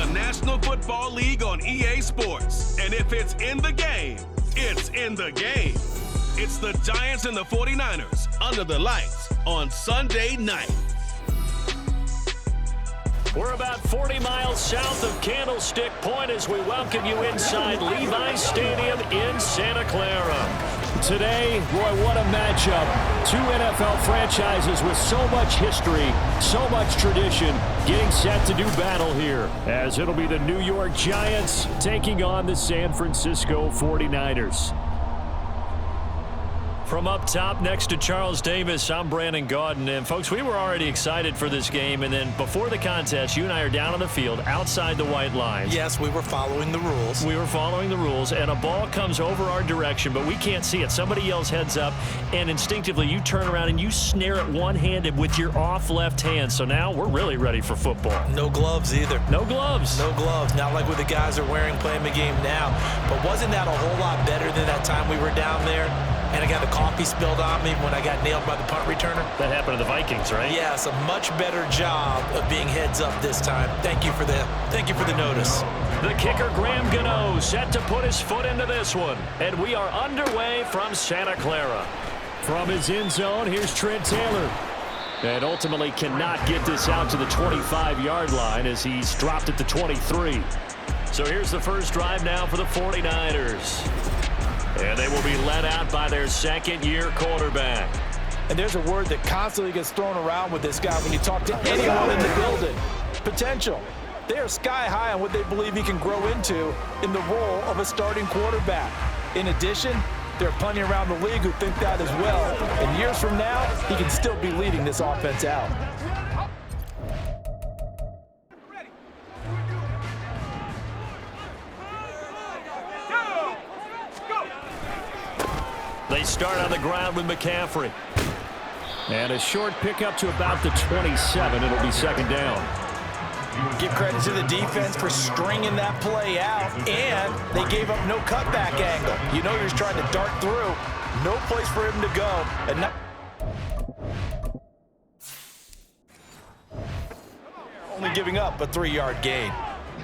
the National Football League on EA Sports. And if it's in the game, it's in the game. It's the Giants and the 49ers under the lights on Sunday night. We're about 40 miles south of Candlestick Point as we welcome you inside Levi's Stadium in Santa Clara. Today, boy, what a matchup. Two NFL franchises with so much history, so much tradition, getting set to do battle here, as it'll be the New York Giants taking on the San Francisco 49ers. From up top next to Charles Davis, I'm Brandon Gaudin. And, folks, we were already excited for this game. And then before the contest, you and I are down on the field outside the white lines. Yes, we were following the rules. We were following the rules, and a ball comes over our direction, but we can't see it. Somebody yells heads up, and instinctively you turn around and you snare it one-handed with your off left hand. So now we're really ready for football. No gloves either. No gloves. No gloves. Not like what the guys are wearing playing the game now. But wasn't that a whole lot better than that time we were down there? And I got the coffee spilled on me when I got nailed by the punt returner. That happened to the Vikings, right? Yes, a much better job of being heads up this time. Thank you for the notice. The kicker, Graham Gano, set to put his foot into this one. And we are underway from Santa Clara. From his end zone, here's Trent Taylor. And ultimately cannot get this out to the 25-yard line as he's dropped at the 23. So here's the first drive now for the 49ers. And they will be led out by their second-year quarterback. And there's a word that constantly gets thrown around with this guy when you talk to anyone in the building. Potential. They are sky high on what they believe he can grow into in the role of a starting quarterback. In addition, there are plenty around the league who think that as well. And years from now, he can still be leading this offense out. They start on the ground with McCaffrey. And a short pickup to about the 27. It'll be second down. Give credit to the defense for stringing that play out, and they gave up no cutback angle. You know you're just trying to dart through. No place for him to go. And not only giving up a 3-yard gain.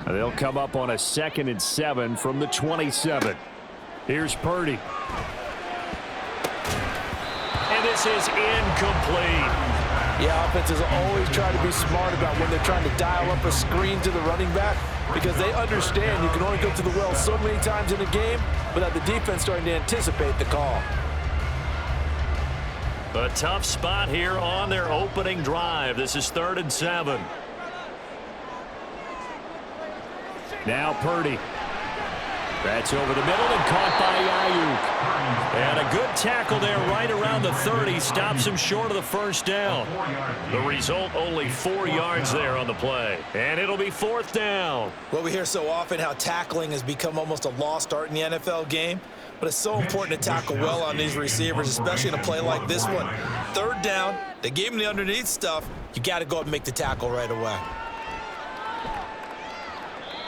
They'll come up on a 2nd and 7 from the 27. Here's Purdy. And this is incomplete. Yeah, offenses always try to be smart about when they're trying to dial up a screen to the running back because they understand you can only go to the well so many times in a game without the defense starting to anticipate the call. A tough spot here on their opening drive. This is 3rd and 7. Now Purdy. That's over the middle and caught by Ayuk. And a good tackle there right around the 30. Stops him short of the first down. The result, only 4 yards there on the play. And it'll be 4th down. Well, we hear so often how tackling has become almost a lost art in the NFL game. But it's so important to tackle well on these receivers, especially in a play like this one. 3rd down, they gave him the underneath stuff. You got to go up and make the tackle right away.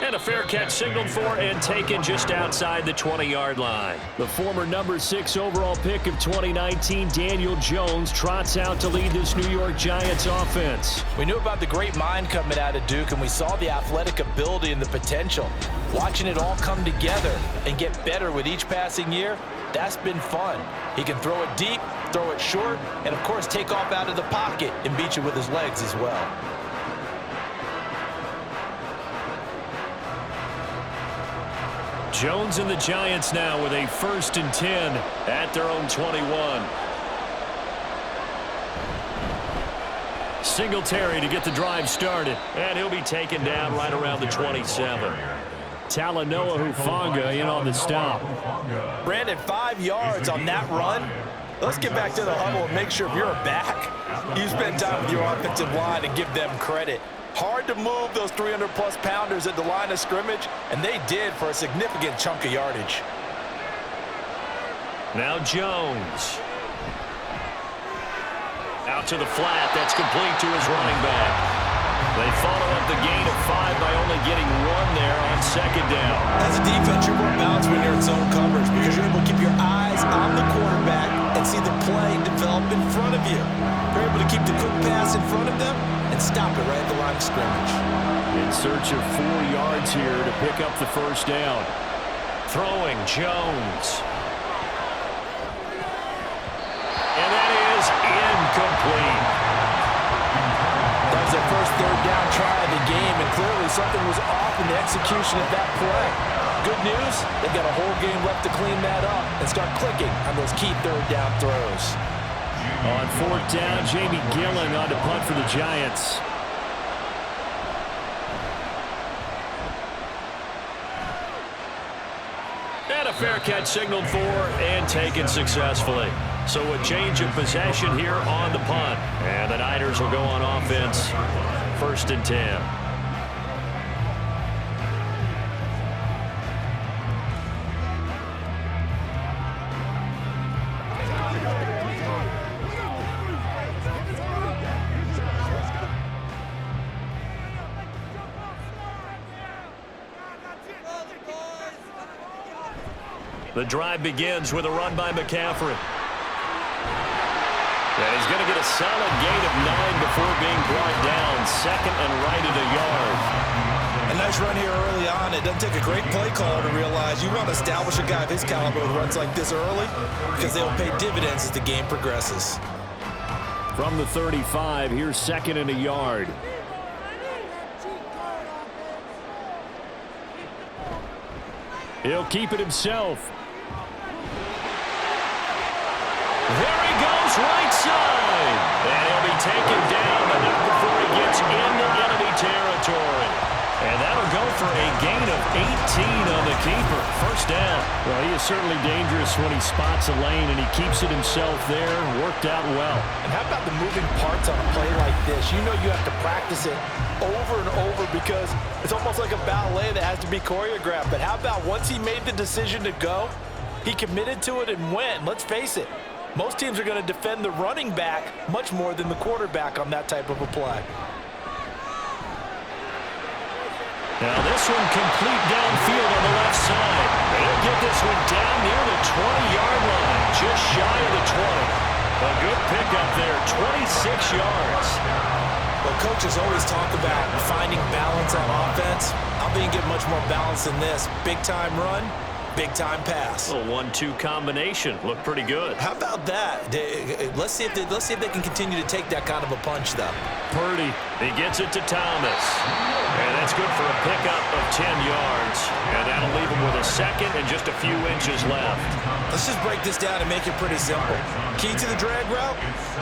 And a fair catch signaled for and taken just outside the 20-yard line. The former number 6 overall pick of 2019, Daniel Jones, trots out to lead this New York Giants offense. We knew about the great mind coming out of Duke, and we saw the athletic ability and the potential. Watching it all come together and get better with each passing year, that's been fun. He can throw it deep, throw it short, and, of course, take off out of the pocket and beat you with his legs as well. Jones and the Giants now with a 1st and 10 at their own 21. Singletary to get the drive started, and he'll be taken down right around the 27. Talanoa Hufanga in on the stop. Brandon, 5 yards on that run. Let's get back to the huddle and make sure if you're a back, you spend time with your offensive line and give them credit. Hard to move those 300-plus pounders at the line of scrimmage, and they did for a significant chunk of yardage. Now Jones. Out to the flat. That's complete to his running back. They follow up the gain of 5 by only getting 1 there on 2nd down. As a defense, you're more balanced when you're in zone coverage because you're able to keep your eyes on the quarterback and see the play develop in front of you. You're able to keep the quick pass in front of them and stop it right at the line of scrimmage. In search of 4 yards here to pick up the first down. Throwing Jones. And that is incomplete. That was their first third down try of the game, and clearly something was off in the execution of that play. Good news, they've got a whole game left to clean that up and start clicking on those key third down throws. On 4th down, Jamie Gillen on to punt for the Giants. And a fair catch signaled for and taken successfully. So a change of possession here on the punt. And the Niners will go on offense. 1st and 10. The drive begins with a run by McCaffrey. And he's going to get a solid gain of 9 before being brought down. 2nd and right at a yard. A nice run here early on. It doesn't take a great play caller to realize you want to establish a guy of his caliber who runs like this early because they'll pay dividends as the game progresses. From the 35, here's 2nd and a yard. He'll keep it himself. There he goes, right side. And he'll be taken down, but not before he gets into enemy territory. And that'll go for a gain of 18 on the keeper. First down. Well, he is certainly dangerous when he spots a lane, and he keeps it himself there. Worked out well. And how about the moving parts on a play like this? You know you have to practice it over and over because it's almost like a ballet that has to be choreographed. But how about once he made the decision to go, he committed to it and went. Let's face it, most teams are going to defend the running back much more than the quarterback on that type of a play. Now this one complete downfield on the left side. They'll get this one down near the 20-yard line, just shy of the 20. A good pickup there, 26 yards. Well, coaches always talk about finding balance on offense. I don't think you get much more balance than this. Big-time run, big-time pass. A 1-2 combination. Looked pretty good. How about that? Let's see if they can continue to take that kind of a punch, though. Purdy, he gets it to Thomas. And that's good for a pickup of 10 yards. And that'll leave him with a 2nd and just a few inches left. Let's just break this down and make it pretty simple. Key to the drag route,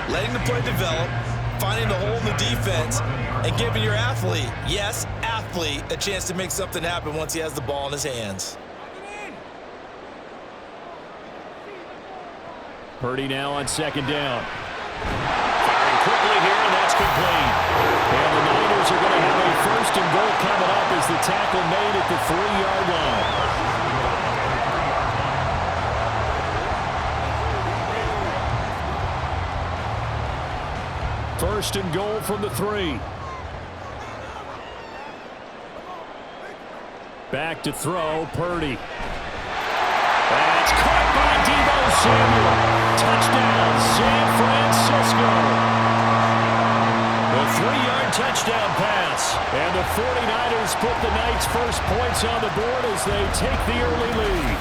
letting the play develop, finding the hole in the defense, and giving your athlete, yes, athlete, a chance to make something happen once he has the ball in his hands. Purdy now on 2nd down. Firing quickly here, and that's complete. And the Niners are going to have a 1st and goal coming up as the tackle made at the 3-yard line. 1st and goal from the 3. Back to throw, Purdy. That's caught by Deebo Samuel. Touchdown, San Francisco. The 3-yard touchdown pass. And the 49ers put the Knights' first points on the board as they take the early lead.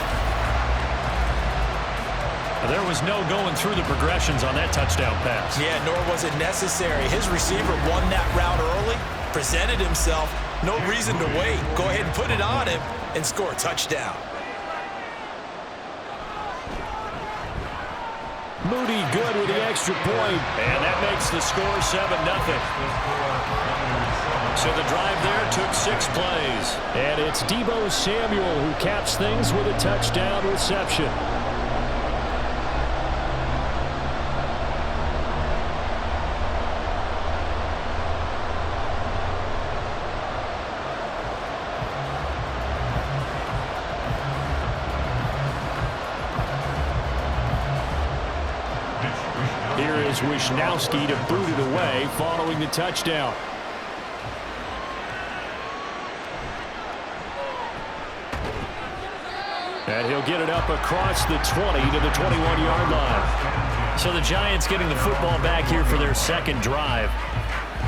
There was no going through the progressions on that touchdown pass. Yeah, nor was it necessary. His receiver won that route early, presented himself, no reason to wait. Go ahead and put it on him and score a touchdown. Moody good with the extra point. And that makes the score 7-0. So the drive there took 6 plays. And it's Deebo Samuel who caps things with a touchdown reception. Here is Wisnowski to boot it away following the touchdown. And he'll get it up across the 20 to the 21-yard line. So the Giants getting the football back here for their 2nd drive.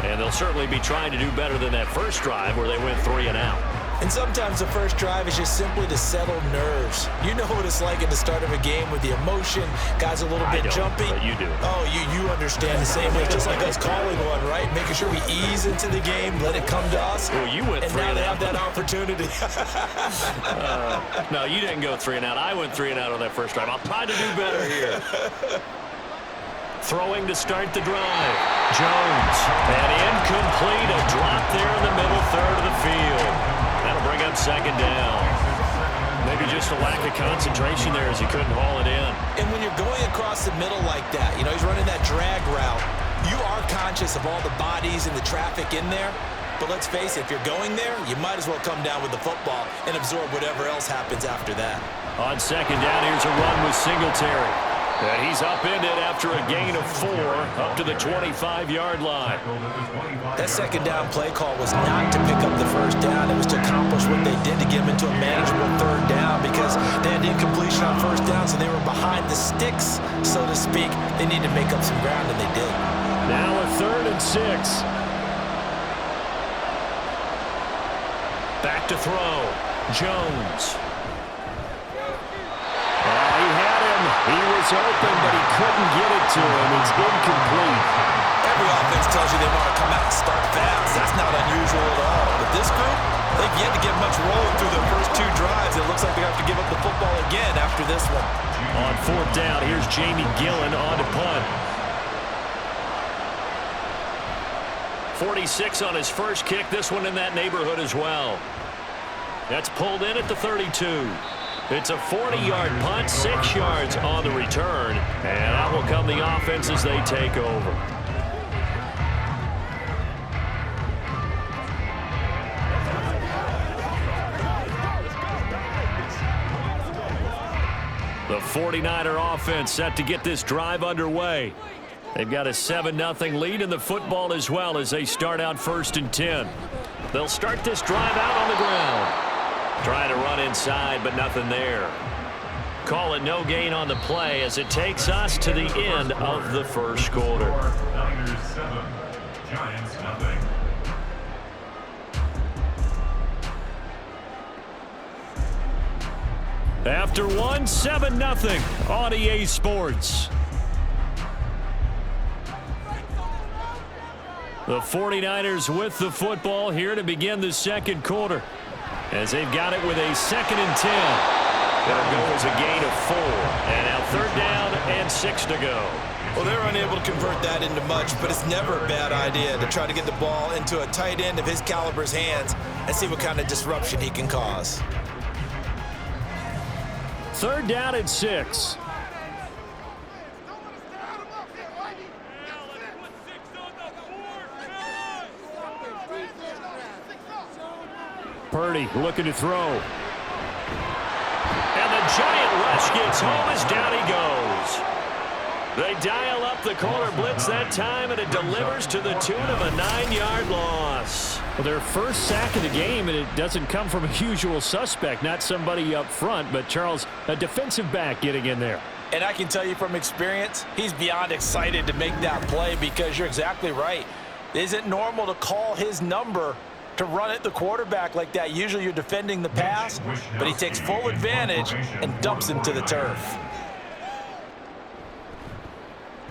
And they'll certainly be trying to do better than that first drive where they went 3 and out. And sometimes the first drive is just simply to settle nerves. You know what it's like at the start of a game with the emotion, guys a little bit jumpy. But you do. Oh, you understand the same way, just like us calling one, right? Making sure we ease into the game, let it come to us. Well, you went 3 and and now out. they have that opportunity. No, you didn't go 3 and out. I went 3 and out on that first drive. I'll try to do better here. Throwing to start the drive. Jones. And incomplete. A drop there in the middle third of the field. That'll bring up second down. Maybe just a lack of concentration there as he couldn't haul it in. And when you're going across the middle like that, you know, he's running that drag route, you are conscious of all the bodies and the traffic in there. But let's face it, if you're going there, you might as well come down with the football and absorb whatever else happens after that. On second down, here's a run with Singletary. And he's upended after a gain of 4 up to the 25-yard line. That second down play call was not to pick up the first down. It was to accomplish what they did to get them into a manageable third down because they had incompletion on first down, so they were behind the sticks, so to speak. They needed to make up some ground, and they did. Now a 3rd and 6. Back to throw. Jones. He had him. He was open, but he couldn't get it to him. It's incomplete. Every offense tells you they want to come out and start fast. That's not unusual at all. But this group, they've yet to get much rolling through their first 2 drives. It looks like they have to give up the football again after this one. On 4th down, here's Jamie Gillen on to punt. 46 on his first kick. This one in that neighborhood as well. That's pulled in at the 32. It's a 40-yard punt, 6 yards on the return, and out will come the offense as they take over. The 49er offense set to get this drive underway. They've got a 7-0 lead in the football as well as they start out 1st and 10. They'll start this drive out on the ground. Trying to run inside, but nothing there. Call it no gain on the play as it takes us to the end of the first quarter. Niners 7, Giants nothing. After 7-0 on EA Sports. The 49ers with the football here to begin the second quarter. As they've got it with a 2nd and 10. It'll go as a gain of 4. And now 3rd down and 6 to go. Well, they're unable to convert that into much, but it's never a bad idea to try to get the ball into a tight end of his caliber's hands and see what kind of disruption he can cause. 3rd down and 6. Purdy looking to throw. And the giant rush gets home as down he goes. They dial up the corner blitz that time, and it delivers to the tune of a 9-yard loss. Well, their first sack of the game, and it doesn't come from a usual suspect, not somebody up front, but Charles, a defensive back getting in there. And I can tell you from experience, he's beyond excited to make that play because you're exactly right. It isn't normal to call his number to run at the quarterback like that. Usually you're defending the pass, but he takes full advantage and dumps him to the turf.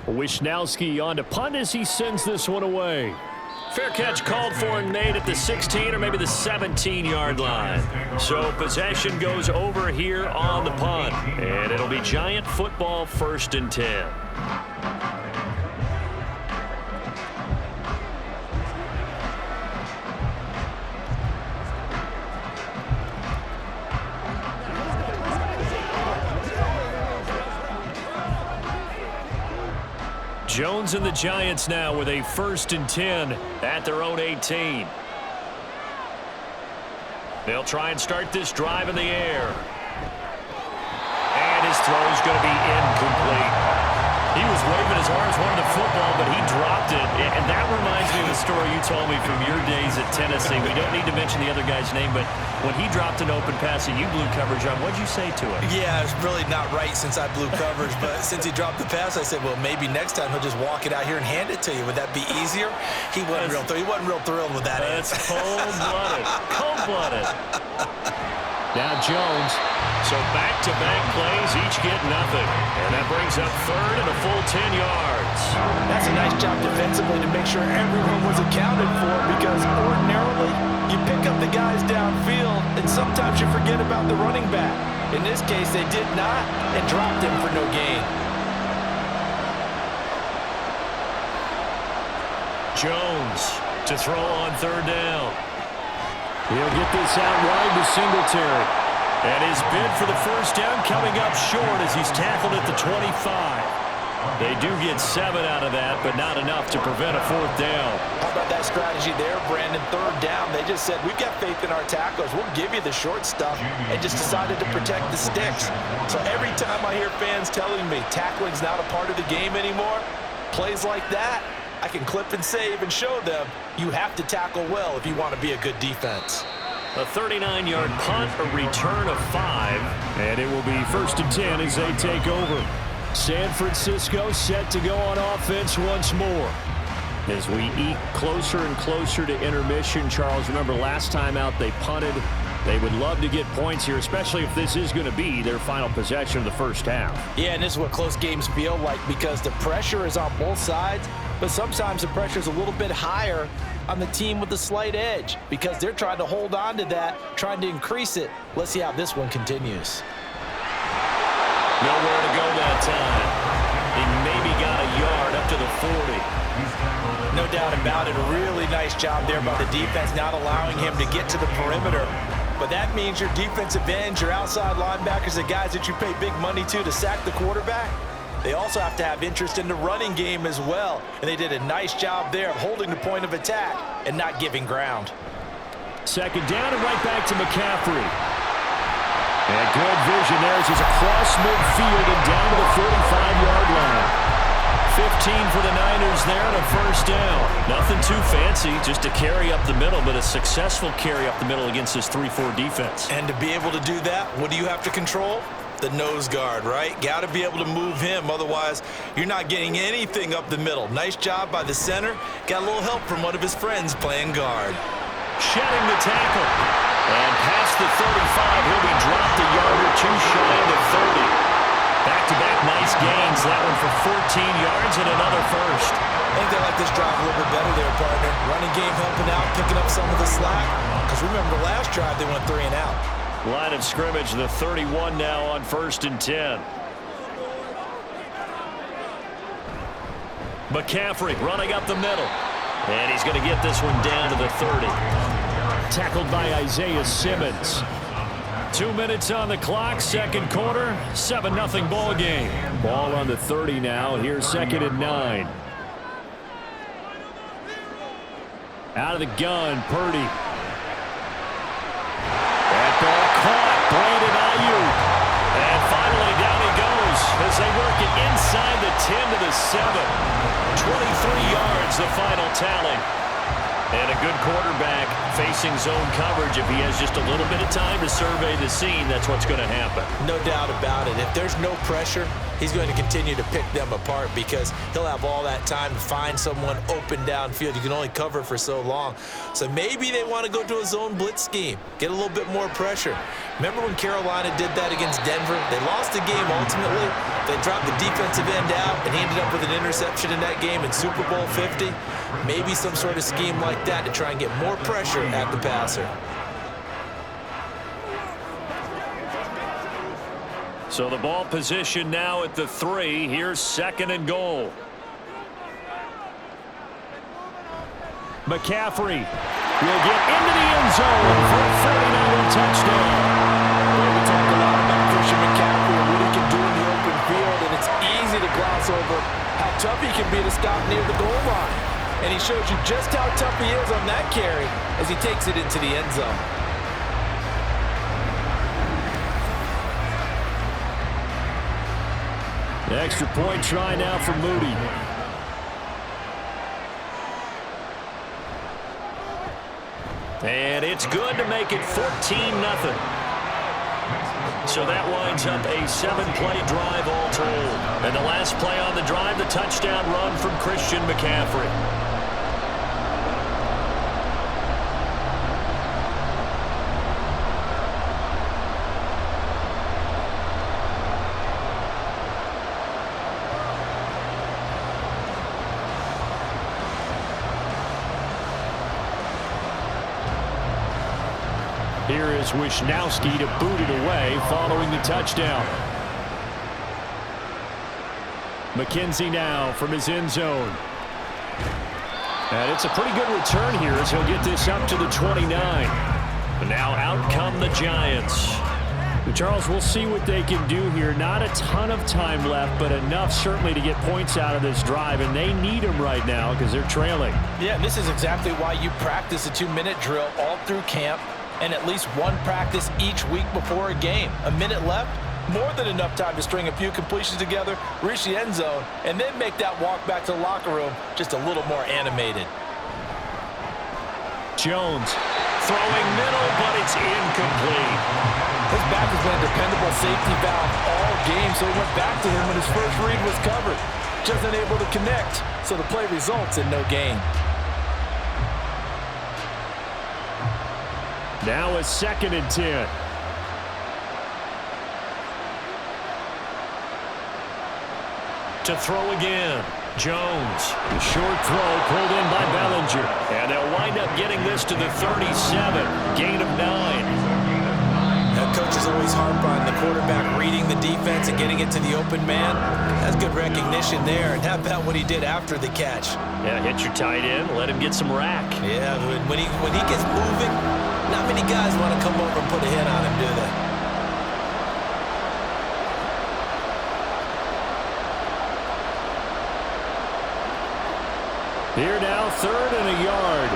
Wisnowski on to punt as he sends this one away. Fair catch called for and made at the 16 or maybe the 17-yard line. So possession goes over here on the punt, and it'll be Giant football 1st and 10. Jones and the Giants now with a 1st and 10 at their own 18. They'll try and start this drive in the air. And his throw is going to be incomplete. He was waving his arms, wanting the football, but he dropped it. And that reminds me of the story you told me from your days at Tennessee. We don't need to mention the other guy's name, but when he dropped an open pass and you blew coverage on, what'd you say to him? Yeah, it's really not right since I blew coverage, but since he dropped the pass, I said, well, maybe next time he'll just walk it out here and hand it to you. Would that be easier? He wasn't real thrilled with that That's answer. cold-blooded. Cold-blooded. Now Jones. So back-to-back plays, each get nothing. And that brings up third and a full 10 yards. That's a nice job defensively to make sure everyone was accounted for, because ordinarily you pick up the guys downfield and sometimes you forget about the running back. In this case, they did not and dropped him for no gain. Jones to throw on third down. He'll get this out wide to Singletary. And his bid for the first down coming up short as he's tackled at the 25. They do get 7 out of that, but not enough to prevent a fourth down. How about that strategy there, Brandon? Third down, they just said, we've got faith in our tacklers. We'll give you the short stuff, and just decided to protect the sticks. So every time I hear fans telling me tackling's not a part of the game anymore, plays like that, I can clip and save and show them you have to tackle well if you want to be a good defense. A 39-yard punt, a return of 5, and it will be 1st and 10 as they take over. San Francisco set to go on offense once more. As we eke closer and closer to intermission, Charles, remember last time out they punted. They would love to get points here, especially if this is going to be their final possession of the first half. Yeah, and this is what close games feel like, because the pressure is on both sides, but sometimes the pressure is a little bit higher on the team with the slight edge because they're trying to hold on to that, trying to increase it. Let's see how this one continues. Nowhere to go that time. He maybe got a yard up to the 40. No doubt about it. A really nice job there by the defense, not allowing him to get to the perimeter. But that means your defensive ends, your outside linebackers, the guys that you pay big money to sack the quarterback, they also have to have interest in the running game as well. And they did a nice job there of holding the point of attack and not giving ground. Second down and right back to McCaffrey. And good vision there as he's across midfield and down to the 45-yard line. 15 for the Niners there and a first down. Nothing too fancy, just a carry up the middle, but a successful carry up the middle against this 3-4 defense. And to be able to do that, what do you have to control? The nose guard, right? Got to be able to move him. Otherwise, you're not getting anything up the middle. Nice job by the center. Got a little help from one of his friends playing guard. Shedding the tackle. And past the 35, he'll be dropped a yard or two shy of the 30. Back-to-back nice gains. That one for 14 yards and another first. I think they like this drive a little bit better there, partner. Running game helping out, picking up some of the slack. Because remember, last drive they went 3 and out. Line of scrimmage, the 31 now on 1st and 10. McCaffrey running up the middle. And he's going to get this one down to the 30. Tackled by Isaiah Simmons. 2 minutes on the clock, second quarter, 7-0 ball game. Ball on the 30 now. Here's 2nd and 9. Out of the gun, Purdy. That ball caught, Brandon Ayuk. And finally down he goes as they work it inside the 10 to the 7. 23 yards, the final tally. And a good quarterback facing zone coverage. If he has just a little bit of time to survey the scene, that's what's going to happen. No doubt about it. If there's no pressure, he's going to continue to pick them apart because he'll have all that time to find someone open downfield. You can only cover for so long. So maybe they want to go to a zone blitz scheme, get a little bit more pressure. Remember when Carolina did that against Denver? They lost the game ultimately. They dropped the defensive end out, and he ended up with an interception in that game in Super Bowl 50. Maybe some sort of scheme like that to try and get more pressure at the passer. So the ball position now at the 3. Here's 2nd and goal. McCaffrey will get into the end zone for a 49er touchdown. Well, we talk a lot about Christian McCaffrey and what he can do in the open field, and it's easy to gloss over how tough he can be to stop near the goal line. And he shows you just how tough he is on that carry as he takes it into the end zone. The extra point try now for Moody. And it's good to make it 14-0. So that winds up a 7-play drive all told. And the last play on the drive, the touchdown run from Christian McCaffrey. Here is Wisnowski to boot it away following the touchdown. McKenzie now from his end zone. And it's a pretty good return here as he'll get this up to the 29. And now out come the Giants. Charles, we'll see what they can do here. Not a ton of time left, but enough certainly to get points out of this drive, and they need them right now because they're trailing. Yeah, and this is exactly why you practice a 2-minute drill all through camp, and at least one practice each week before a game. A minute left, more than enough time to string a few completions together, reach the end zone, and then make that walk back to the locker room just a little more animated. Jones throwing middle, but it's incomplete. His back has been a dependable safety valve all game, so he went back to him when his first read was covered. Just unable to connect, so the play results in no gain. Now a 2nd and 10. To throw again. Jones. Short throw pulled in by Bellinger. And they'll wind up getting this to the 37. Gain of 9. That coach is always harp on the quarterback reading the defense and getting it to the open man. That's good recognition there. And how about what he did after the catch? Yeah, hit your tight end. Let him get some rack. Yeah, when he gets moving, not many guys want to come over and put a hit on him, do they? Here now, 3rd and a yard.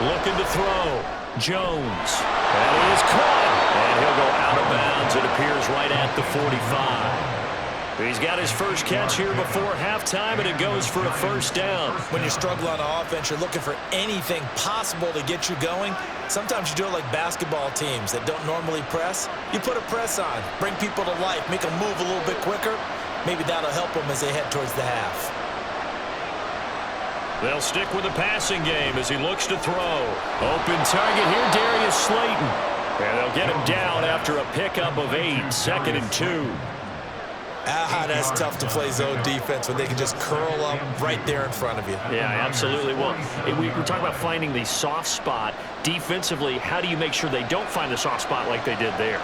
Looking to throw. Jones. That is caught. And he'll go out of bounds. It appears right at the 45. He's got his first catch here before halftime, and it goes for a first down. When you struggle on offense, you're looking for anything possible to get you going. Sometimes you do it like basketball teams that don't normally press. You put a press on, bring people to life, make them move a little bit quicker. Maybe that'll help them as they head towards the half. They'll stick with the passing game as he looks to throw. Open target here, Darius Slayton. And they'll get him down after a pickup of 8, 2nd and 2. That's tough to play zone defense when they can just curl up right there in front of you. Yeah, absolutely. Well, we talk about finding the soft spot. Defensively, how do you make sure they don't find the soft spot like they did there?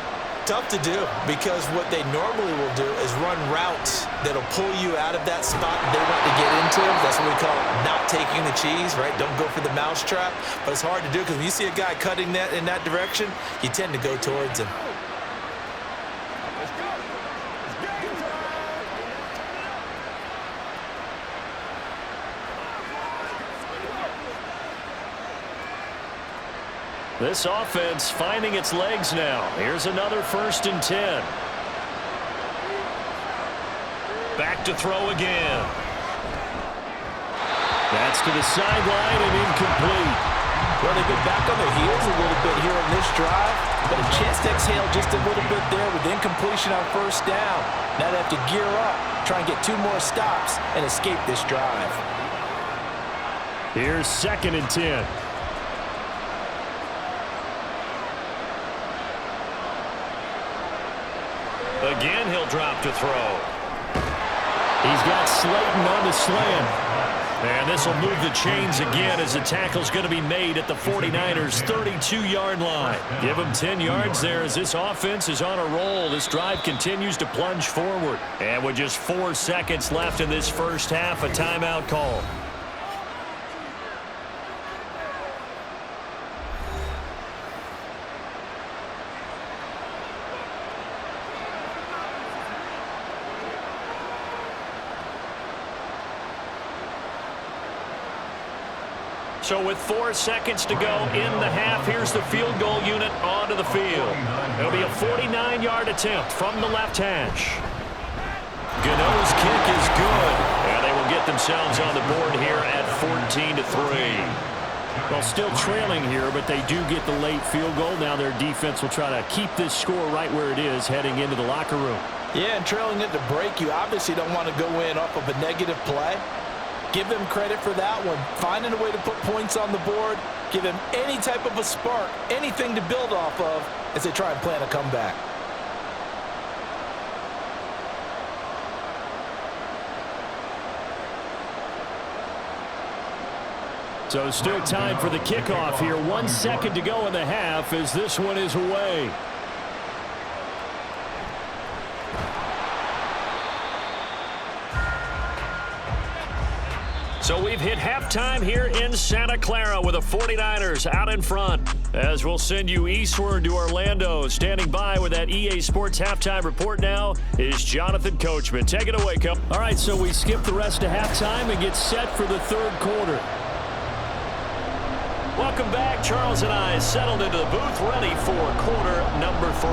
Tough to do, because what they normally will do is run routes that'll pull you out of that spot they want to get into. That's what we call not taking the cheese, right? Don't go for the mousetrap. But it's hard to do because when you see a guy cutting that in that direction, you tend to go towards him. This offense finding its legs now. Here's another 1st and 10. Back to throw again. That's to the sideline and incomplete. Well, they've been back on their heels a little bit here on this drive, but a chance to exhale just a little bit there with incompletion on 1st down. Now they have to gear up, try and get 2 more stops, and escape this drive. Here's 2nd and 10. Again, he'll drop to throw. He's got Slayton on the slant. And this will move the chains again as the tackle's going to be made at the 49ers' 32-yard line. Give him 10 yards there as this offense is on a roll. This drive continues to plunge forward. And with just 4 seconds left in this first half, a timeout call. So with 4 seconds to go in the half, here's the field goal unit onto the field. It'll be a 49-yard attempt from the left hash. Gano's kick is good, and they will get themselves on the board here at 14-3. Well, still trailing here, but they do get the late field goal. Now their defense will try to keep this score right where it is heading into the locker room. Yeah, and trailing it to break, you obviously don't want to go in off of a negative play. Give them credit for that one. Finding a way to put points on the board, give them any type of a spark, anything to build off of as they try and plan a comeback. So still time for the kickoff here. 1 second to go in the half as this one is away. So we've hit halftime here in Santa Clara with the 49ers out in front. As we'll send you eastward to Orlando. Standing by with that EA Sports halftime report now is Jonathan Coachman. Take it away, Coach. All right, so we skip the rest of halftime and get set for the third quarter. Welcome back. Charles and I settled into the booth, ready for quarter number 3.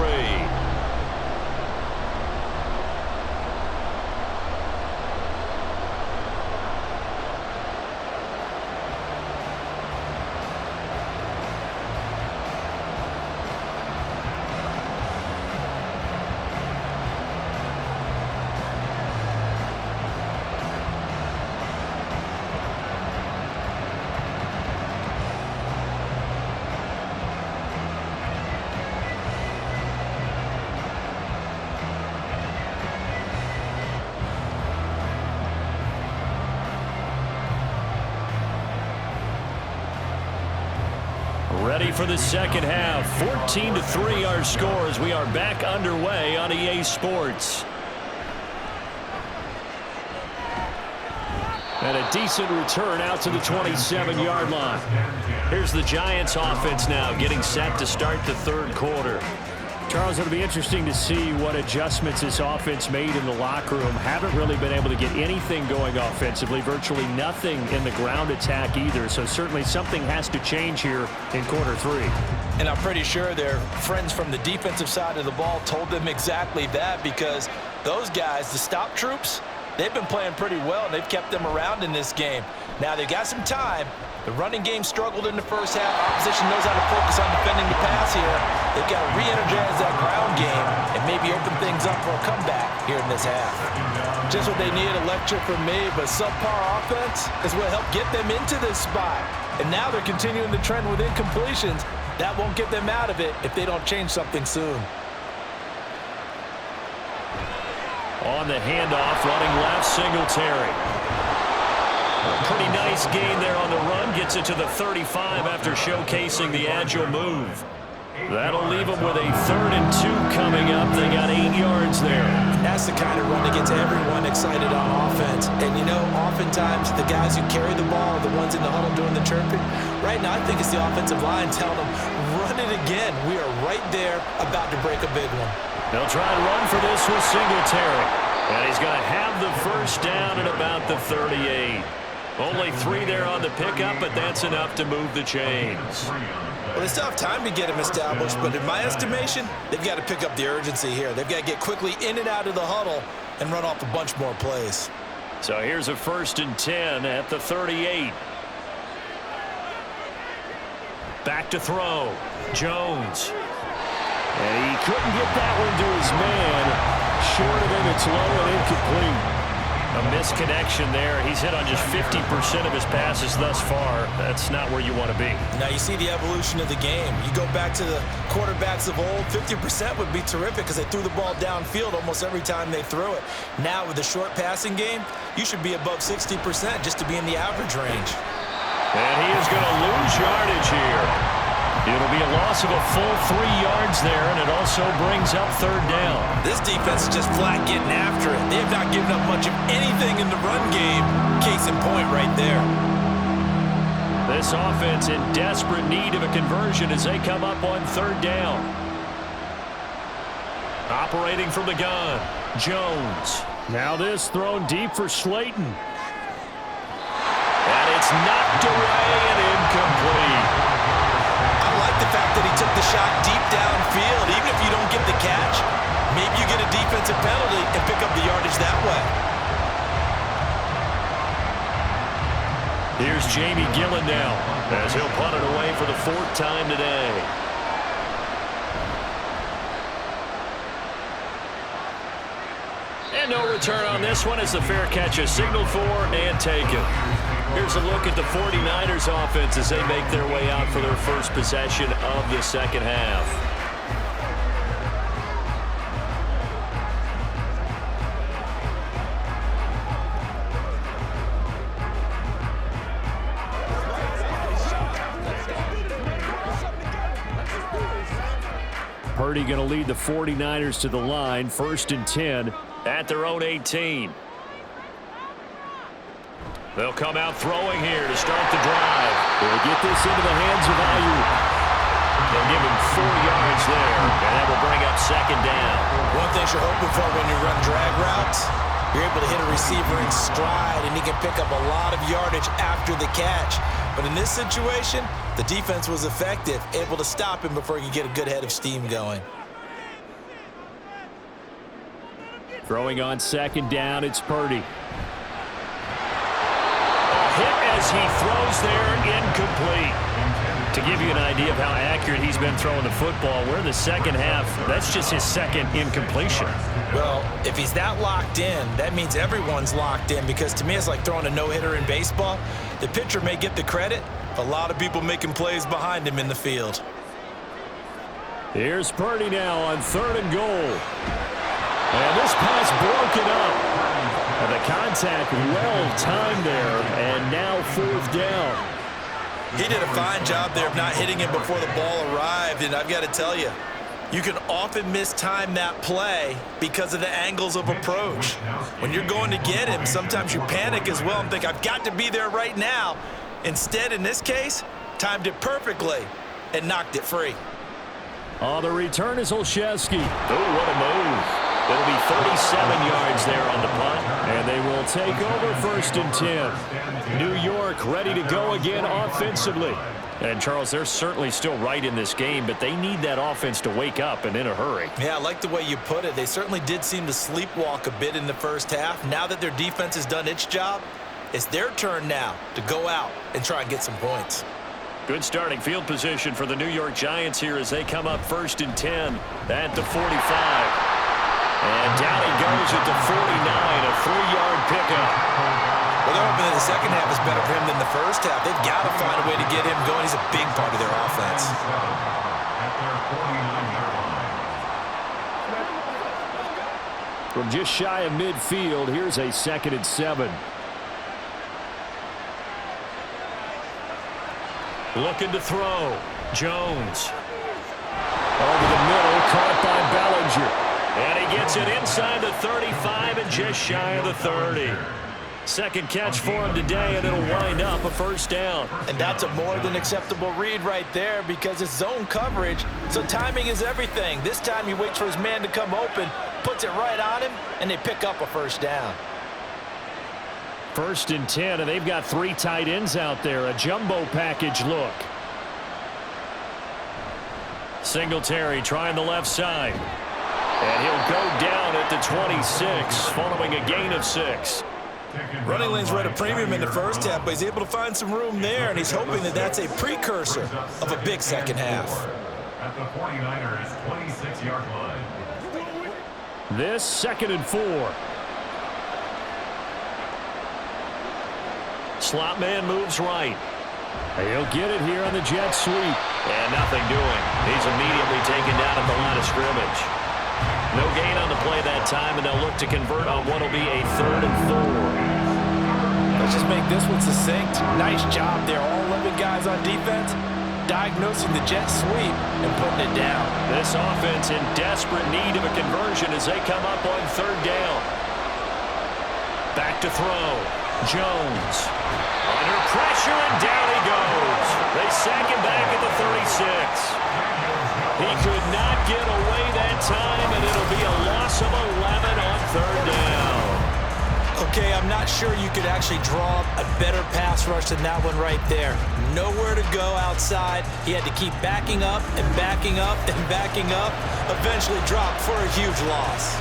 Ready for the second half. 14-3 our score as we are back underway on EA Sports. And a decent return out to the 27-yard line. Here's the Giants offense now getting set to start the third quarter. Charles, it'll be interesting to see what adjustments this offense made in the locker room. Haven't really been able to get anything going offensively, virtually nothing in the ground attack either. So certainly something has to change here in quarter 3. And I'm pretty sure their friends from the defensive side of the ball told them exactly that, because those guys, the stop troops, they've been playing pretty well, and they've kept them around in this game. Now they've got some time. The running game struggled in the first half. Opposition knows how to focus on defending the pass here. They've got to re-energize that ground game and maybe open things up for a comeback here in this half. Just what they need, a lecture from me, but subpar offense is what helped get them into this spot. And now they're continuing the trend with incompletions. That won't get them out of it if they don't change something soon. On the handoff, running left, Singletary. A pretty nice gain there on the run. Gets it to the 35 after showcasing the agile move. That'll leave them with a 3rd and 2 coming up. They got 8 yards there. That's the kind of run that gets everyone excited on offense. And, you know, oftentimes the guys who carry the ball are the ones in the huddle doing the chirping. Right now, I think it's the offensive line telling them, run it again. We are right there about to break a big one. They'll try and run for this with Singletary. And he's going to have the first down at about the 38. Only 3 there on the pickup, but that's enough to move the chains. Well, they still have time to get him established, but in my estimation, they've got to pick up the urgency here. They've got to get quickly in and out of the huddle and run off a bunch more plays. So here's a 1st and 10 at the 38. Back to throw. Jones. And he couldn't get that one to his man. Short of him, it's low and incomplete. A misconnection there. He's hit on just 50% of his passes thus far. That's not where you want to be. Now you see the evolution of the game. You go back to the quarterbacks of old, 50% would be terrific because they threw the ball downfield almost every time they threw it. Now with the short passing game, you should be above 60% just to be in the average range. And he is going to lose yardage here. It'll be a loss of a full 3 yards there, and it also brings up 3rd down. This defense is just flat getting after it. They have not given up much of anything in the run game. Case in point right there. This offense in desperate need of a conversion as they come up on 3rd down. Operating from the gun, Jones. Now this thrown deep for Slayton. And it's knocked away and incomplete. The fact that he took the shot deep downfield, even if you don't get the catch, maybe you get a defensive penalty and pick up the yardage that way. Here's Jamie Gillen now as he'll punt it away for the 4th time today. And no return on this one as the fair catch is signaled for and taken. Here's a look at the 49ers offense as they make their way out for their first possession of the second half. Purdy going to lead the 49ers to the line, 1st and 10 at their own 18. They'll come out throwing here to start the drive. They'll get this into the hands of Ayuk. They'll give him 4 yards there, and that will bring up 2nd down. One thing you're hoping for when you run drag routes, you're able to hit a receiver in stride, and he can pick up a lot of yardage after the catch. But in this situation, the defense was effective, able to stop him before he could get a good head of steam going. Throwing on 2nd down, it's Purdy. Hit as he throws there, incomplete. To give you an idea of how accurate he's been throwing the football, we're in the second half. That's just his 2nd incompletion. Well, if he's that locked in, that means everyone's locked in, because to me it's like throwing a no-hitter in baseball. The pitcher may get the credit, but a lot of people making plays behind him in the field. Here's Purdy now on 3rd and goal. And this pass broken up. And the contact well-timed there, and now 4th down. He did a fine job there of not hitting him before the ball arrived, and I've got to tell you, you can often mistime that play because of the angles of approach. When you're going to get him, sometimes you panic as well and think, I've got to be there right now. Instead, in this case, timed it perfectly and knocked it free. On the return is Olszewski. Oh, what a move. It'll be 37 yards there on the punt, and they will take over 1st and 10. New York ready to go again offensively. And, Charles, they're certainly still right in this game, but they need that offense to wake up and in a hurry. Yeah, I like the way you put it. They certainly did seem to sleepwalk a bit in the first half. Now that their defense has done its job, it's their turn now to go out and try and get some points. Good starting field position for the New York Giants here as they come up 1st and 10 at the 45. And down he goes at the 49, a 3-yard pickup. Well, they're hoping that the second half is better for him than the first half. They've got to find a way to get him going. He's a big part of their offense. From just shy of midfield, here's a 2nd and 7. Looking to throw. Jones. Over the middle, caught by Bellinger. And he gets it inside the 35 and just shy of the 30. 2nd catch for him today, and it'll wind up a 1st down. And that's a more than acceptable read right there because it's zone coverage, so timing is everything. This time he waits for his man to come open, puts it right on him, and they pick up a 1st down. 1st and 10, and they've got 3 tight ends out there. A jumbo package look. Singletary trying the left side. And he'll go down at the 26 following a gain of 6. Running lanes were at a premium in the first half, but he's able to find some room there, and he's hoping that that's a precursor of a big second half. At the 49ers' 26-yard line. This 2nd and 4. Slot man moves right. He'll get it here on the jet sweep. And nothing doing. He's immediately taken down at the line of scrimmage. No gain on the play that time, and they'll look to convert on what will be a 3rd and 4. Let's just make this one succinct. Nice job there. All 11 guys on defense diagnosing the jet sweep and putting it down. This offense in desperate need of a conversion as they come up on 3rd down. Back to throw. Jones. Under pressure, and down he goes. They sack him back at the 36. He could not get away that time, and it'll be a loss of 11 on 3rd down. Okay, I'm not sure you could actually draw a better pass rush than that one right there. Nowhere to go outside. He had to keep backing up and backing up and backing up. Eventually dropped for a huge loss.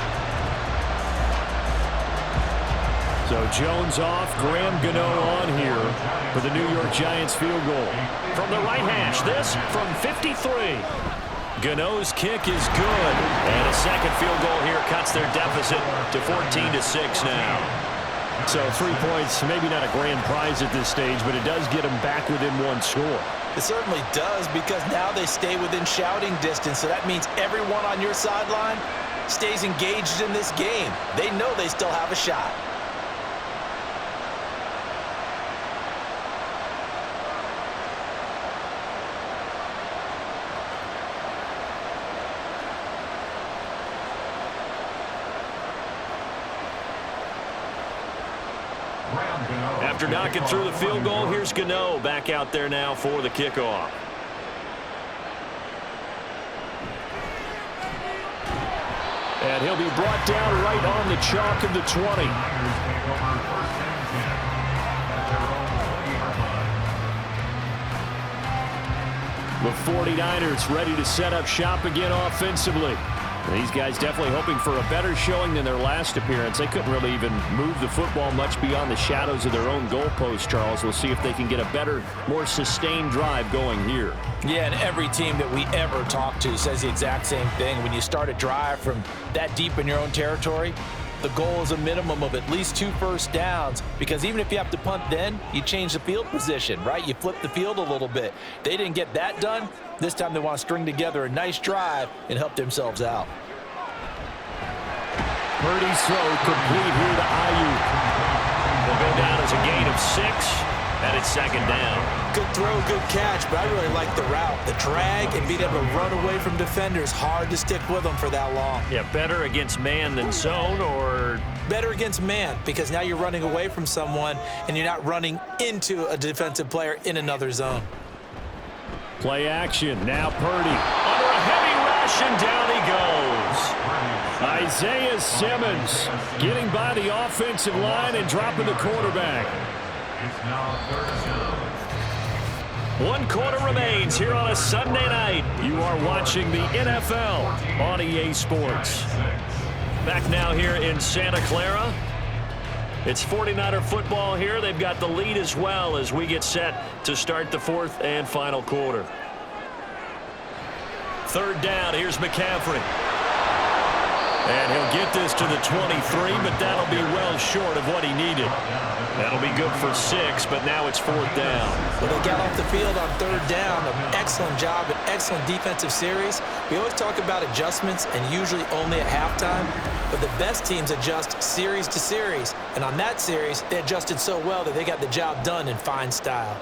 So Jones off, Graham Gano on here for the New York Giants field goal. From the right hash, this from 53. Gano's kick is good. And a second field goal here cuts their deficit to 14-6 now. So 3 points, maybe not a grand prize at this stage, but it does get them back within one score. It certainly does, because now they stay within shouting distance, so that means everyone on your sideline stays engaged in this game. They know they still have a shot. After knocking through the field goal, here's Gano back out there now for the kickoff. And he'll be brought down right on the chalk of the 20. The 49ers ready to set up shop again offensively. These guys definitely hoping for a better showing than their last appearance. They couldn't really even move the football much beyond the shadows of their own goalpost, Charles. We'll see if they can get a better, more sustained drive going here. Yeah, and every team that we ever talk to says the exact same thing. When you start a drive from that deep in your own territory, the goal is a minimum of at least 2 first downs, because even if you have to punt then, you change the field position, right? You flip the field a little bit. They didn't get that done. This time they want to string together a nice drive and help themselves out. Purdy's throw complete here to Ayuk. Will go down as a gain of 6, and it's second down. Good throw, good catch, but I really like the route. The drag and being able to run away from defenders, hard to stick with them for that long. Yeah, better against man than zone, or? Better against man, because now you're running away from someone and you're not running into a defensive player in another zone. Play action. Now Purdy under a heavy rush, and down he goes. Isaiah Simmons getting by the offensive line and dropping the quarterback. It's now 3rd down. 1 quarter remains here on a Sunday night. You are watching the NFL on EA Sports. Back now here in Santa Clara. It's 49er football here. They've got the lead as well as we get set to start the 4th and final quarter. 3rd down. Here's McCaffrey. And he'll get this to the 23, but that'll be well short of what he needed. That'll be good for 6, but now it's 4th down. Well, they got off the field on 3rd down. An excellent job, an excellent defensive series. We always talk about adjustments, and usually only at halftime. But the best teams adjust series to series. And on that series, they adjusted so well that they got the job done in fine style.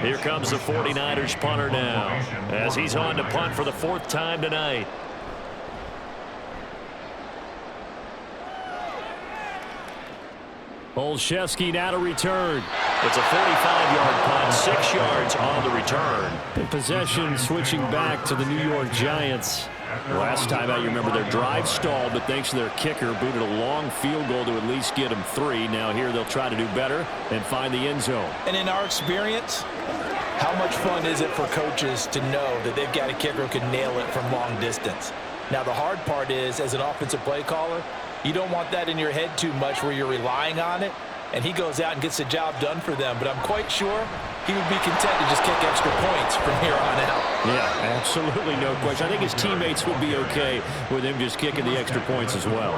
Here comes the 49ers punter now, as he's on to punt for the 4th time tonight. Olszewski now to return. It's a 45-yard punt, 6 yards on the return. The possession switching back to the New York Giants. Last time out, you remember their drive stalled, but thanks to their kicker, booted a long field goal to at least get them 3. Now here they'll try to do better and find the end zone. And in our experience, how much fun is it for coaches to know that they've got a kicker who can nail it from long distance? Now, the hard part is, as an offensive play caller, you don't want that in your head too much where you're relying on it, and he goes out and gets the job done for them. But I'm quite sure he would be content to just kick extra points from here on out. Yeah, absolutely no question. I think his teammates would be okay with him just kicking the extra points as well.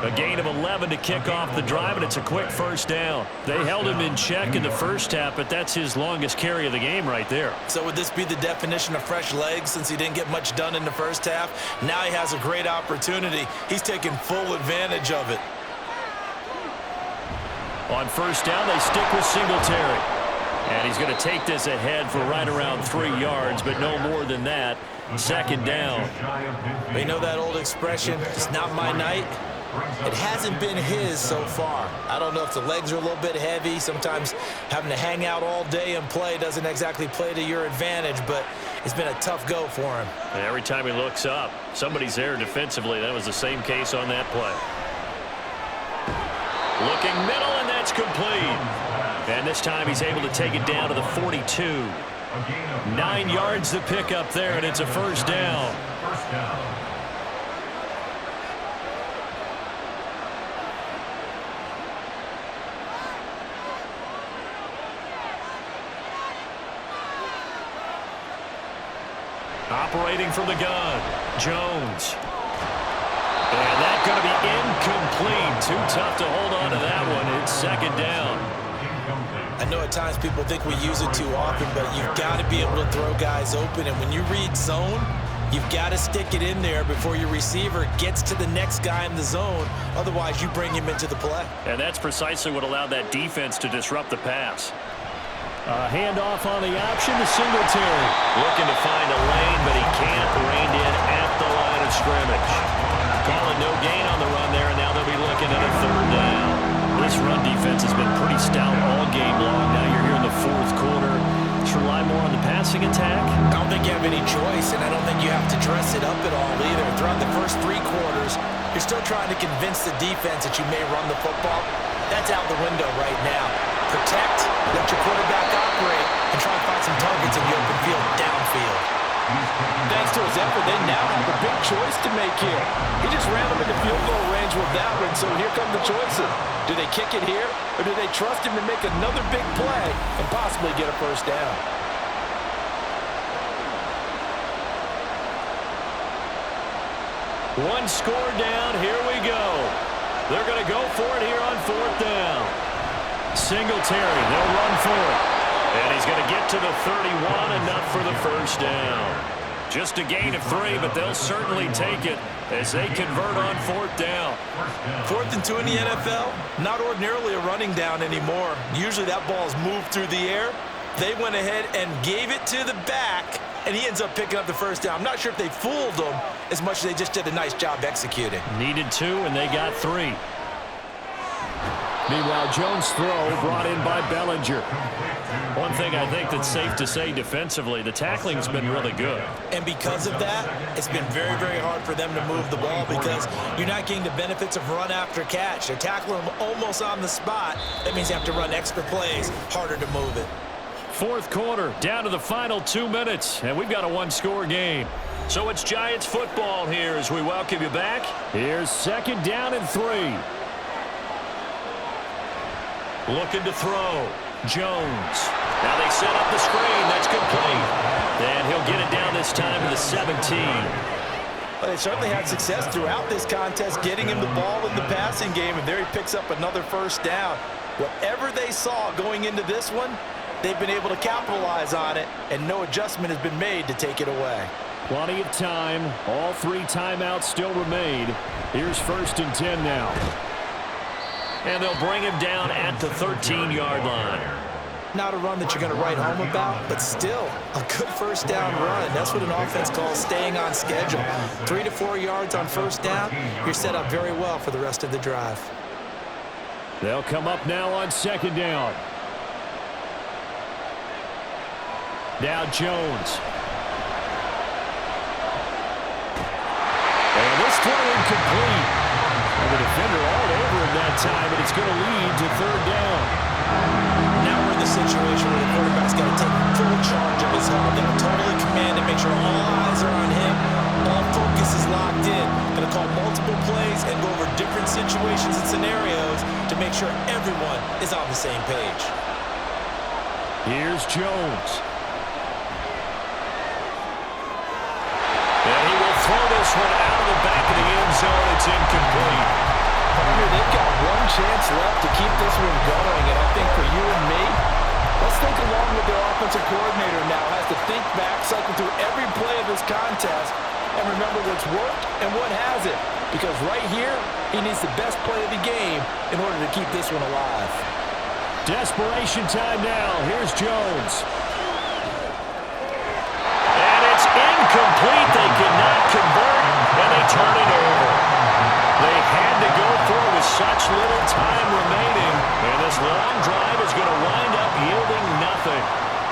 A gain of 11 to kick off the drive, and it's a quick 1st down. They held him in check in the first half, but that's his longest carry of the game right there. So would this be the definition of fresh legs since he didn't get much done in the first half? Now he has a great opportunity. He's taking full advantage of it. On 1st down, they stick with Singletary. And he's going to take this ahead for right around 3 yards, but no more than that. 2nd down. You know that old expression, it's not my night? It hasn't been his so far. I don't know if the legs are a little bit heavy. Sometimes having to hang out all day and play doesn't exactly play to your advantage, but it's been a tough go for him. And every time he looks up, somebody's there defensively. That was the same case on that play. Looking middle, and that's complete. And this time he's able to take it down to the 42. 9 yards to pick up there, and it's a 1st down. Operating from the gun, Jones. And that's going to be incomplete. Too tough to hold on to that one. It's second down. I know at times people think we use it too often, but you've got to be able to throw guys open. And when you read zone, you've got to stick it in there before your receiver gets to the next guy in the zone. Otherwise, you bring him into the play. And that's precisely what allowed that defense to disrupt the pass. Handoff on the option to Singletary. Looking to find a lane, but he can't. Reined in at the line of scrimmage. Calling no gain on the run there, and now they'll be looking at a third down. This run defense has been pretty stout all game long. Now you're here in the fourth quarter. Just rely more on the passing attack. I don't think you have any choice, and I don't think you have to dress it up at all either. Throughout the first 3 quarters, you're still trying to convince the defense that you may run the football. That's out the window right now. Protect, let your quarterback operate, and try to find some targets in the open field downfield. Thanks to his effort, they now have a big choice to make here. He just ran them into field goal range with that one, so here come the choices. Do they kick it here, or do they trust him to make another big play and possibly get a first down? One score down, here we go. They're going to go for it here on fourth down. Singletary, they'll run for it. And he's going to get to the 31, enough for the first down. Just a gain of 3, but they'll certainly take it as they convert on fourth down. 4th and 2 in the NFL, not ordinarily a running down anymore. Usually that ball is moved through the air. They went ahead and gave it to the back, and he ends up picking up the first down. I'm not sure if they fooled him as much as they just did a nice job executing. Needed 2, and they got 3. Meanwhile, Jones' throw brought in by Bellinger. One thing I think that's safe to say defensively, the tackling's been really good. And because of that, it's been very, very hard for them to move the ball because you're not getting the benefits of run after catch. They're tackling them almost on the spot. That means you have to run extra plays, harder to move it. Fourth quarter, down to the final 2 minutes, and we've got a one-score game. So it's Giants football here as we welcome you back. Here's second down and 3. Looking to throw. Jones. Now they set up the screen. That's complete. And he'll get it down this time to the 17. Well, they certainly had success throughout this contest getting him the ball in the passing game, and there he picks up another first down. Whatever they saw going into this one, they've been able to capitalize on it, and no adjustment has been made to take it away. Plenty of time. All 3 timeouts still remain. Here's 1st and 10 now. And they'll bring him down at the 13-yard line. Not a run that you're going to write home about, but still a good first down run. That's what an offense calls staying on schedule. 3 to 4 yards on first down, you're set up very well for the rest of the drive. They'll come up now on second down. Now Jones. And this throw incomplete. And the defender all over him that time, but it's going to lead to third down. Now we're in the situation where the quarterback's got to take full charge of his helmet. Got to totally command and make sure all eyes are on him. All focus is locked in. Going to call multiple plays and go over different situations and scenarios to make sure everyone is on the same page. Here's Jones. And he will throw this one out of the back of the end zone. It's incomplete. They've got one chance left to keep this one going, and I think for you and me, let's think along with their offensive coordinator now. Has to think back, cycle through every play of this contest, and remember what's worked and what hasn't. Because right here, he needs the best play of the game in order to keep this one alive. Desperation time now. Here's Jones. And it's incomplete. They cannot convert, and they turn it over. They had to go for it with such little time remaining, and this long drive is going to wind up yielding nothing.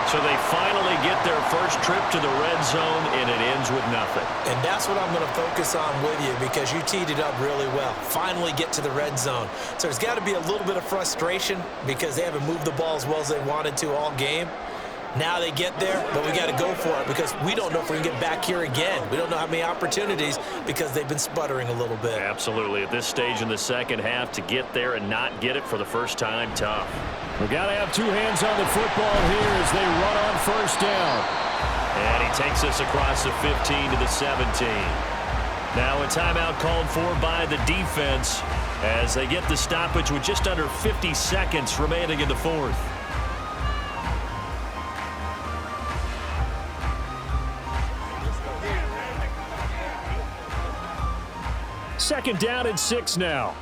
So they finally get their first trip to the red zone, and it ends with nothing. And that's what I'm going to focus on with you because you teed it up really well. Finally get to the red zone. So there's got to be a little bit of frustration because they haven't moved the ball as well as they wanted to all game. Now they get there, but we got to go for it because we don't know if we can get back here again. We don't know how many opportunities because they've been sputtering a little bit. Absolutely. At this stage in the second half, to get there and not get it for the first time, tough. We've got to have 2 hands on the football here as they run on first down. And he takes us across the 15 to the 17. Now a timeout called for by the defense as they get the stoppage with just under 50 seconds remaining in the fourth. Second down and 6 now.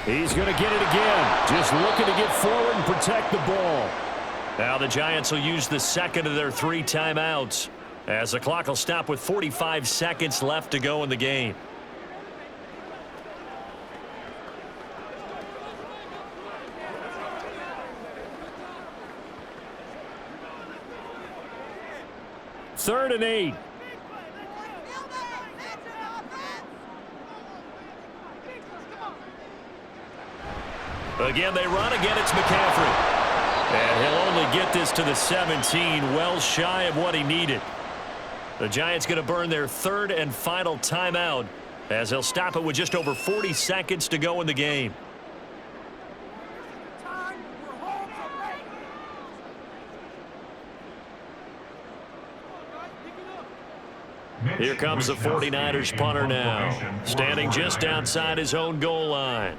He's going to get it again. Just looking to get forward and protect the ball. Now the Giants will use the second of their 3 timeouts as the clock will stop with 45 seconds left to go in the game. Third and 8. Again, they run. Again, it's McCaffrey. And he'll only get this to the 17, well shy of what he needed. The Giants going to burn their third and final timeout as they'll stop it with just over 40 seconds to go in the game. Here comes the 49ers punter now, standing just outside his own goal line.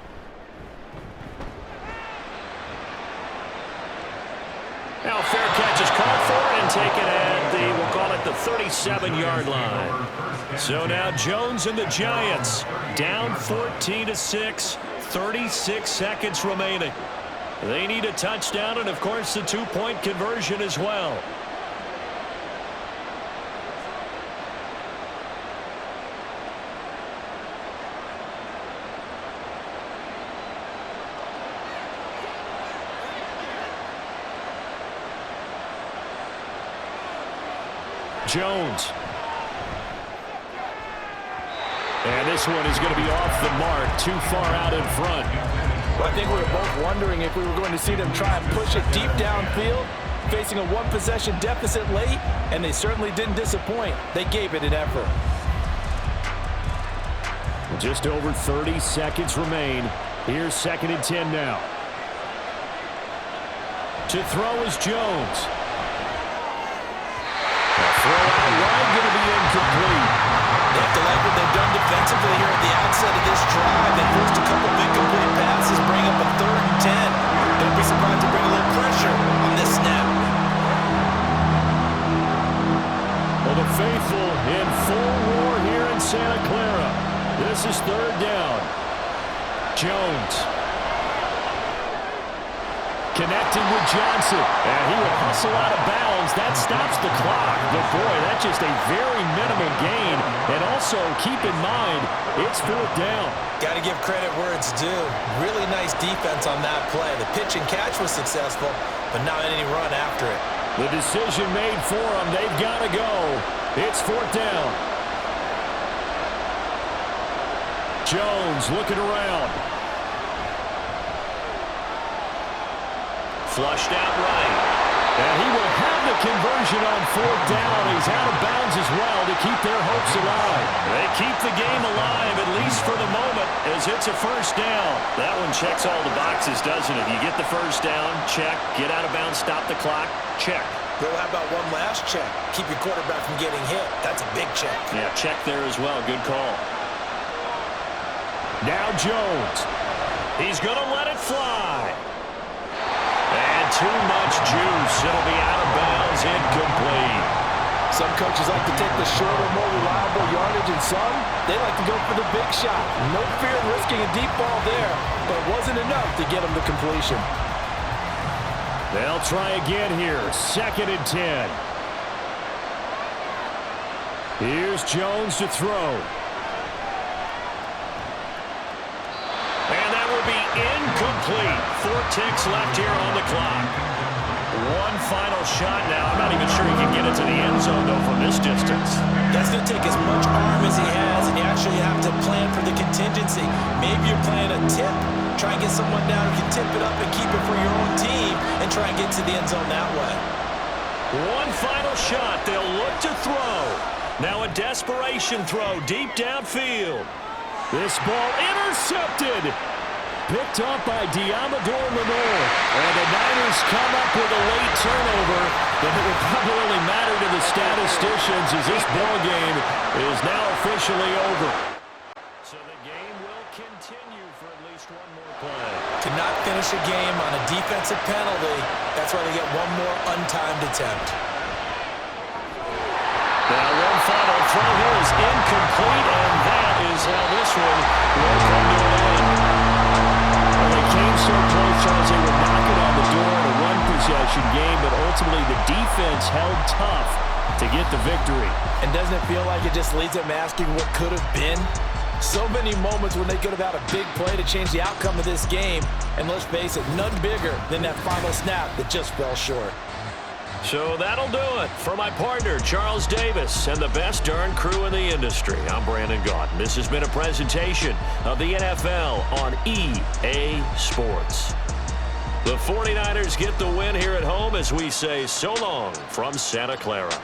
Now fair catch is called for and taken at the, we'll call it the 37-yard line. So now Jones and the Giants down 14-6, 36 seconds remaining. They need a touchdown and, of course, the 2-point conversion as well. Jones. And this one is going to be off the mark, too far out in front. Well, I think we were both wondering if we were going to see them try and push it deep downfield, facing a one-possession deficit late, and they certainly didn't disappoint. They gave it an effort. Just over 30 seconds remain. Here's 2nd and 10 now. To throw is Jones. Throw out wide, going to be incomplete. They have to like what they've done defensively here at the outset of this drive. They forced a couple of incomplete passes, bring up a 3rd and 10. Don't be surprised to bring a little pressure on this snap. Well, the faithful in full roar here in Santa Clara. This is 3rd down. Jones. Connecting with Johnson. And he will hustle out of bounds. That stops the clock. But, boy, that's just a very minimal gain. And also, keep in mind, it's 4th down. Got to give credit where it's due. Really nice defense on that play. The pitch and catch was successful, but not any run after it. The decision made for them. They've got to go. It's 4th down. Jones looking around. Flushed out right. And he will have the conversion on 4th down. He's out of bounds as well to keep their hopes alive. They keep the game alive, at least for the moment, as it's a 1st down. That one checks all the boxes, doesn't it? You get the 1st down, check. Get out of bounds, stop the clock, check. Well, how about one last check? Keep your quarterback from getting hit. That's a big check. Yeah, check there as well. Good call. Now Jones. He's going to let it fly. And too much juice. It'll be out of bounds, incomplete. Some coaches like to take the shorter, more reliable yardage, and some, they like to go for the big shot. No fear of risking a deep ball there, but it wasn't enough to get them to completion. They'll try again here. 2nd and 10. Here's Jones to throw. And that will be incomplete. 4 ticks left here on the clock. One final shot now. I'm not even sure he can get it to the end zone, though, from this distance. That's going to take as much arm as he has, and you actually have to plan for the contingency. Maybe you're playing a tip. Try and get someone down who can tip it up and keep it for your own team and try and get to the end zone that way. One final shot. They'll look to throw. Now a desperation throw deep downfield. This ball intercepted. picked up by Diamador Lenore. And the Niners come up with a late turnover, but it will probably only matter to the statisticians as this ball game is now officially over. So the game will continue for at least one more play. To not finish a game on a defensive penalty, that's why they get one more untimed attempt. Now one final throw here is incomplete, and that is how this one will come to an end. Well, they came so close, Charles, they were knocking on the door in a one-possession game, but ultimately the defense held tough to get the victory. And doesn't it feel like it just leads them asking what could have been? So many moments when they could have had a big play to change the outcome of this game. And let's face it, none bigger than that final snap that just fell short. So that'll do it. For my partner, Charles Davis, and the best darn crew in the industry, I'm Brandon Gaunt. This has been a presentation of the NFL on EA Sports. The 49ers get the win here at home as we say so long from Santa Clara.